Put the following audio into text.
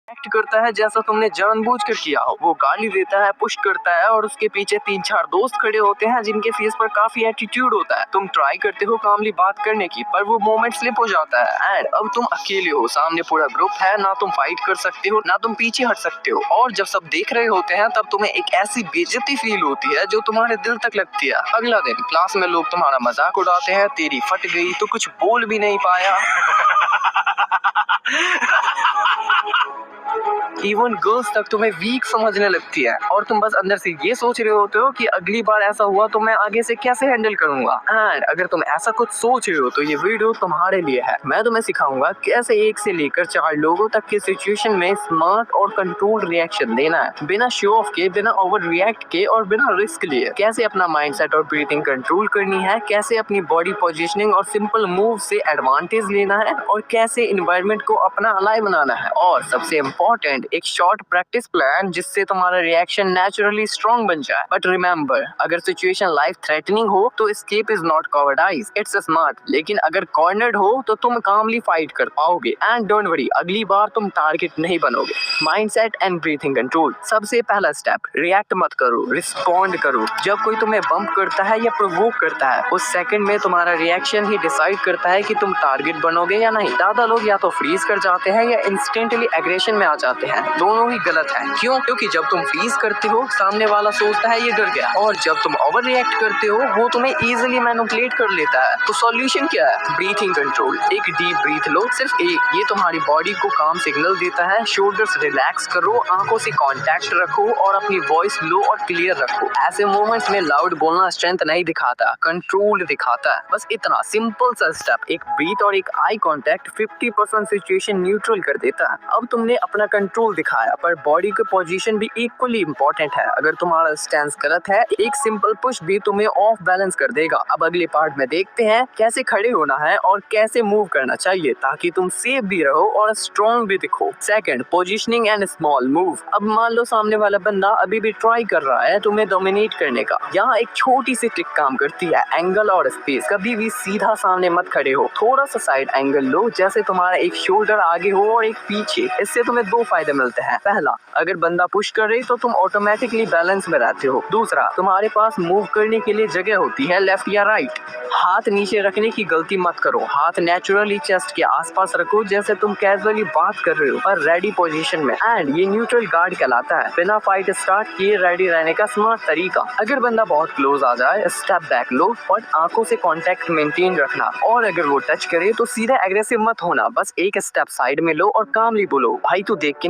Act करता है जैसा तुमने जानबूझकर किया हो। वो गाली देता है, पुश करता है और उसके पीछे 3-4 दोस्त खड़े होते हैं जिनके फेस पर काफी एटीट्यूड होता है। तुम ट्राई करते हो कामली बात करने की, पर वो मोमेंट स्लिप हो जाता है एंड अब तुम अकेले हो, सामने पूरा ग्रुप है, ना तुम फाइट कर सकते हो ना तुम पीछे हट सकते हो। और जब सब देख रहे होते हैं तब तुम्हें एक ऐसी बेइज्जती फील होती है जो तुम्हारे दिल तक लगती है। अगला दिन क्लास में लोग तुम्हारा मजाक उड़ाते हैं, तेरी फट गई तो कुछ बोल भी नहीं पाया। इवन गर्ल्स तक तुम्हें वीक समझने लगती है और तुम बस अंदर से ये सोच रहे होते हो कि अगली बार ऐसा हुआ तो मैं आगे से कैसे हैंडल करूंगा। एंड अगर तुम ऐसा कुछ सोच रहे हो तो ये वीडियो तुम्हारे लिए है। मैं तुम्हें सिखाऊंगा कैसे 1 से लेकर 4 लोगों तक की सिचुएशन में स्मार्ट और कंट्रोल्ड रिएक्शन देना है, बिना शो ऑफ के, बिना ओवर रिएक्ट के और बिना रिस्क लिए। कैसे अपना माइंडसेट और ब्रीथिंग कंट्रोल करनी है, कैसे अपनी बॉडी पोजीशनिंग और सिंपल मूव से एडवांटेज लेना है और कैसे एनवायरनमेंट को अपना अलाइ बनाना है। और सबसे इम्पोर्टेंट, एक शॉर्ट प्रैक्टिस प्लान जिससे तुम्हारा रिएक्शन नेचुरली स्ट्रॉन्ग बन जाए। बट रिमेंबर, अगर सिचुएशन लाइफ थ्रेटनिंग हो तो escape is not cowardice, it's smart. लेकिन अगर कॉर्नर्ड हो तो तुम कामली फाइट कर पाओगे। एंड डोंट वरी, अगली बार तुम टारगेट नहीं बनोगे। Mindset and breathing control. सबसे पहला स्टेप, रिएक्ट मत करो, रिस्पॉन्ड करो। जब कोई तुम्हें बम्प करता है या प्रोवोक करता है, उस सेकंड में तुम्हारा रिएक्शन ही डिसाइड करता है कि तुम टारगेट बनोगे या नहीं। ज्यादा लोग या तो फ्रीज कर जाते हैं या इंस्टेंटली एग्रेशन में आ जाते हैं। दोनों ही गलत है। क्यों? क्योंकि जब तुम फ्रीज करते हो सामने वाला सोचता है ये डर गया, और जब तुम ओवर रिएक्ट करते हो वो तुम्हें इजीली मैनिपुलेट कर लेता है। तो सॉल्यूशन क्या है? Breathing control. एक डीप ब्रीथ लो, सिर्फ एक। ये तुम्हारी बॉडी को काम सिग्नल देता है। शोल्डर्स रिलैक्स करो, आंखों से कांटेक्ट रखो और अपनी वॉइस लो और क्लियर रखो। ऐसे मोमेंट्स में लाउड बोलना स्ट्रेंथ नहीं दिखाता, कंट्रोल दिखाता है। बस इतना सिंपल सा स्टेप, एक ब्रीथ और एक आई कांटेक्ट 50% सिचुएशन न्यूट्रल कर देता है। अब तुमने अपना कंट्रोल दिखाया, पर बॉडी की पोजीशन भी इक्वली इंपॉर्टेंट है। अगर तुम्हारा स्टैंस गलत है, एक सिंपल पुश भी तुम्हें ऑफ बैलेंस कर देगा। अब अगले पार्ट में देखते हैं कैसे खड़े होना है और कैसे मूव करना चाहिए ताकि तुम सेफ भी रहो और स्ट्रॉन्ग भी दिखो। Second, positioning and small move. अब मान लो सामने वाला बंदा अभी भी ट्राई कर रहा है तुम्हें डोमिनेट करने का। यहाँ एक छोटी सी ट्रिक काम करती है, एंगल और स्पेस। कभी भी सीधा सामने मत खड़े हो, थोड़ा सा साइड एंगल लो, जैसे तुम्हारा एक शोल्डर आगे हो और एक पीछे। इससे तुम्हें 2 फायदे मिलते हैं। पहला, अगर बंदा पुश कर रहे तो तुम ऑटोमेटिकली बैलेंस में रहते हो। दूसरा, तुम्हारे पास मूव करने के लिए जगह होती है, लेफ्ट या राइट। हाथ नीचे रखने की गलती मत करो, हाथ नेचुरली चेस्ट के आसपास रखो जैसे तुम कैजुअली बात कर रहे हो, पर रेडी पोजीशन में। एंड ये न्यूट्रल गार्ड कहलाता है, बिना फाइट स्टार्ट किए रेडी रहने का स्मार्ट तरीका। अगर बंदा बहुत क्लोज आ जाए, स्टेप बैक लो और आंखों से कांटेक्ट मेंटेन रखना। और अगर वो टच करे तो सीधा एग्रेसिव मत होना, बस एक स्टेप साइड में लो और कामली बोलो, भाई तू देख के